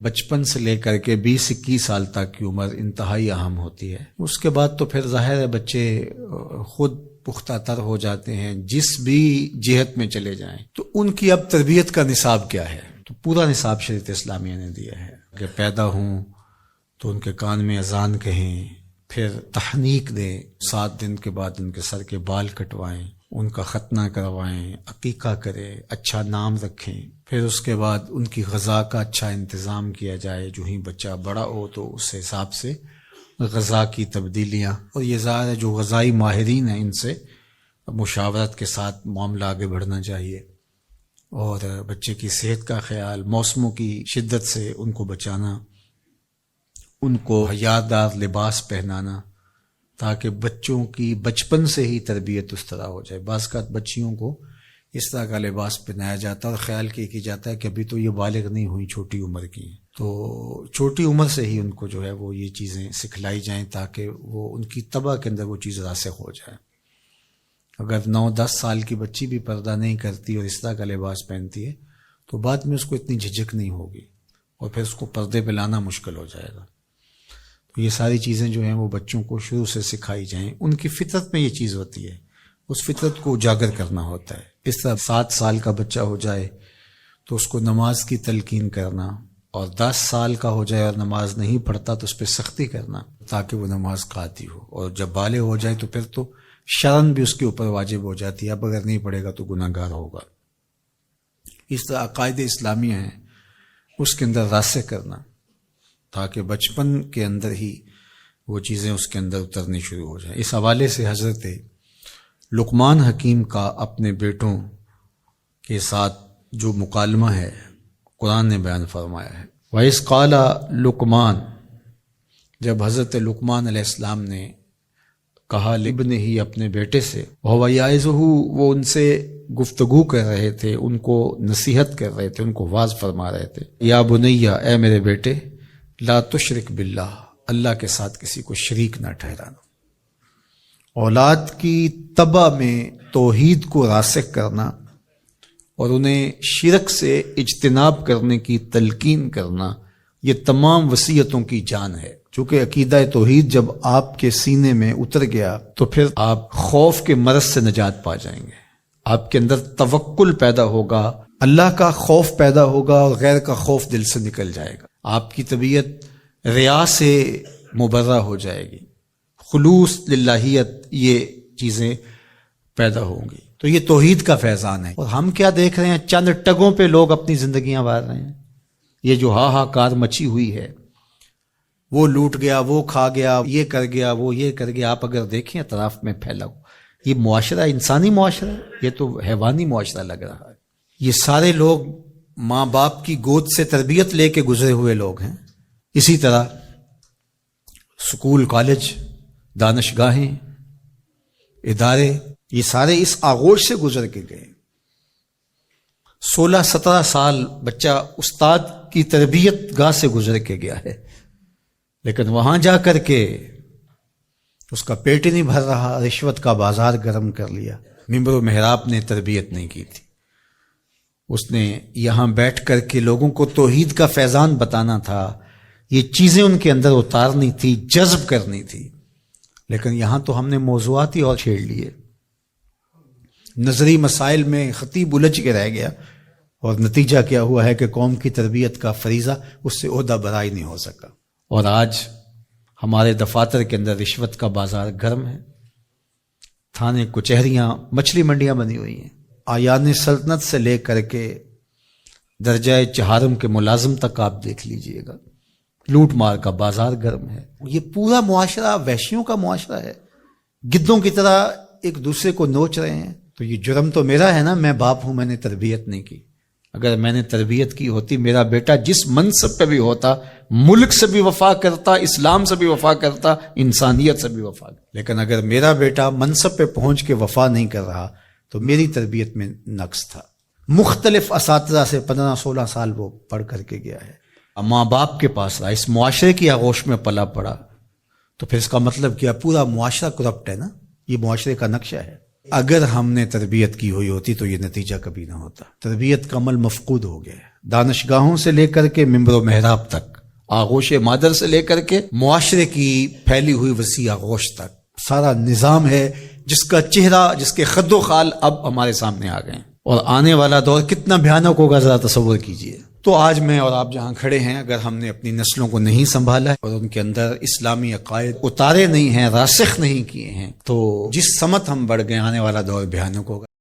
بچپن سے لے کر کے 20-21 سال تک کی عمر انتہائی اہم ہوتی ہے۔ اس کے بعد تو پھر ظاہر ہے بچے خود پختہ تر ہو جاتے ہیں، جس بھی جہت میں چلے جائیں۔ تو ان کی اب تربیت کا نصاب کیا ہے؟ تو پورا نصاب شریعت اسلامیہ نے دیا ہے کہ پیدا ہوں تو ان کے کان میں اذان کہیں، پھر تحنیک دیں، 7 دن کے بعد ان کے سر کے بال کٹوائیں، ان کا ختنہ کروائیں، عقیقہ کریں، اچھا نام رکھیں، پھر اس کے بعد ان کی غذا کا اچھا انتظام کیا جائے۔ جو ہی بچہ بڑا ہو تو اس حساب سے غذا کی تبدیلیاں، اور یہ ظاہر ہے جو غذائی ماہرین ہیں ان سے مشاورت کے ساتھ معاملہ آگے بڑھنا چاہیے، اور بچے کی صحت کا خیال، موسموں کی شدت سے ان کو بچانا، ان کو حیادار لباس پہنانا، تاکہ بچوں کی بچپن سے ہی تربیت اس طرح ہو جائے۔ بعض اوقات بچیوں کو اس طرح کا لباس پہنایا جاتا ہے اور خیال کی جاتا ہے کہ ابھی تو یہ بالغ نہیں ہوئی، چھوٹی عمر کی ہیں، تو چھوٹی عمر سے ہی ان کو جو ہے وہ یہ چیزیں سکھلائی جائیں تاکہ وہ ان کی طبع کے اندر وہ چیز راسخ ہو جائے۔ اگر 9-10 سال کی بچی بھی پردہ نہیں کرتی اور اس طرح کا لباس پہنتی ہے تو بعد میں اس کو اتنی جھجک نہیں ہوگی اور پھر اس کو پردے پہ لانا مشکل ہو جائے گا۔ تو یہ ساری چیزیں جو ہیں وہ بچوں کو شروع سے سکھائی جائیں۔ ان کی فطرت میں یہ چیز ہوتی ہے، اس فطرت کو اجاگر کرنا ہوتا ہے۔ اس طرح 7 سال کا بچہ ہو جائے تو اس کو نماز کی تلقین کرنا، اور 10 سال کا ہو جائے اور نماز نہیں پڑھتا تو اس پہ سختی کرنا تاکہ وہ نماز قاطع ہو، اور جب بالغ ہو جائے تو پھر تو شرن بھی اس کے اوپر واجب ہو جاتی ہے، اب اگر نہیں پڑھے گا تو گناہ گار ہوگا۔ اس طرح عقائد اسلامیہ ہیں اس کے اندر راسخ کرنا تاکہ بچپن کے اندر ہی وہ چیزیں اس کے اندر اترنی شروع ہو جائیں۔ اس حوالے سے حضرت لقمان حکیم کا اپنے بیٹوں کے ساتھ جو مکالمہ ہے قرآن نے بیان فرمایا ہے۔ وَإِذْ قَالَ لقمان، جب حضرت لقمان علیہ السلام نے کہا لابنہ ہی، اپنے بیٹے سے، وَهُوَ يَعِظُهُ، وہ ان سے گفتگو کر رہے تھے، ان کو نصیحت کر رہے تھے، ان کو واعظ فرما رہے تھے، یا بنیہ، اے میرے بیٹے، لا تشرک باللہ، اللہ کے ساتھ کسی کو شریک نہ ٹھہرانا۔ اولاد کی طبع میں توحید کو راسخ کرنا اور انہیں شرک سے اجتناب کرنے کی تلقین کرنا، یہ تمام وصیتوں کی جان ہے۔ چونکہ عقیدہ توحید جب آپ کے سینے میں اتر گیا تو پھر آپ خوف کے مرض سے نجات پا جائیں گے، آپ کے اندر توکل پیدا ہوگا، اللہ کا خوف پیدا ہوگا اور غیر کا خوف دل سے نکل جائے گا، آپ کی طبیعت ریا سے مبرہ ہو جائے گی، خلوص للہیت، یہ چیزیں پیدا ہوں گی۔ تو یہ توحید کا فیضان ہے۔ اور ہم کیا دیکھ رہے ہیں؟ چند ٹگوں پہ لوگ اپنی زندگیاں وار رہے ہیں۔ یہ جو ہاہاکار مچی ہوئی ہے، وہ لوٹ گیا، وہ کھا گیا، یہ کر گیا، وہ یہ کر گیا، آپ اگر دیکھیں اطراف میں پھیلا ہو، یہ معاشرہ انسانی معاشرہ ہے؟ یہ تو حیوانی معاشرہ لگ رہا ہے۔ یہ سارے لوگ ماں باپ کی گود سے تربیت لے کے گزرے ہوئے لوگ ہیں۔ اسی طرح سکول، کالج، دانشگاہیں، ادارے، یہ سارے اس آغوش سے گزر کے گئے۔ 16-17 سال بچہ استاد کی تربیت گاہ سے گزر کے گیا ہے، لیکن وہاں جا کر کے اس کا پیٹ ہی نہیں بھر رہا، رشوت کا بازار گرم کر لیا۔ ممبر و محراب نے تربیت نہیں کی تھی، اس نے یہاں بیٹھ کر کے لوگوں کو توحید کا فیضان بتانا تھا، یہ چیزیں ان کے اندر اتارنی تھی، جذب کرنی تھی، لیکن یہاں تو ہم نے موضوعات ہی اور چھیڑ لیے۔ نظری مسائل میں خطیب الجھ کے رہ گیا، اور نتیجہ کیا ہوا ہے کہ قوم کی تربیت کا فریضہ اس سے عہدہ برائی نہیں ہو سکا۔ اور آج ہمارے دفاتر کے اندر رشوت کا بازار گرم ہے، تھانے کچہریاں مچھلی منڈیاں بنی ہوئی ہیں، آیان سلطنت سے لے کر کے درجہ چہارم کے ملازم تک آپ دیکھ لیجئے گا، لوٹ مار کا بازار گرم ہے۔ یہ پورا معاشرہ وحشیوں کا معاشرہ ہے، گدوں کی طرح ایک دوسرے کو نوچ رہے ہیں۔ تو یہ جرم تو میرا ہے نا، میں باپ ہوں، میں نے تربیت نہیں کی۔ اگر میں نے تربیت کی ہوتی، میرا بیٹا جس منصب پہ بھی ہوتا، ملک سے بھی وفا کرتا، اسلام سے بھی وفا کرتا، انسانیت سے بھی وفا کرتا۔ لیکن اگر میرا بیٹا منصب پہ پہنچ کے وفا نہیں کر رہا تو میری تربیت میں نقص تھا۔ مختلف اساتذہ سے 15-16 سال وہ پڑھ کر کے گیا ہے، ماں باپ کے پاس رہا، اس معاشرے کی آغوش میں پلا پڑا، تو پھر اس کا مطلب کیا؟ پورا معاشرہ کرپٹ ہے نا، یہ معاشرے کا نقشہ ہے۔ اگر ہم نے تربیت کی ہوئی ہوتی تو یہ نتیجہ کبھی نہ ہوتا. تربیت کا عمل مفقود ہو گیا ہے. دانشگاہوں سے لے کر کے منبر و محراب تک، آغوش مادر سے لے کر کے معاشرے کی پھیلی ہوئی وسیع آغوش تک، سارا نظام ہے جس کا چہرہ، جس کے خد و خال اب ہمارے سامنے آ گئے ہیں. اور آنے والا دور کتنا بھیانک ہوگا ذرا تصور کیجئے. تو آج میں اور آپ جہاں کھڑے ہیں، اگر ہم نے اپنی نسلوں کو نہیں سنبھالا ہے اور ان کے اندر اسلامی عقائد اتارے نہیں ہیں، راسخ نہیں کیے ہیں، تو جس سمت ہم بڑھ گئے، آنے والا دور بھیانک ہوگا.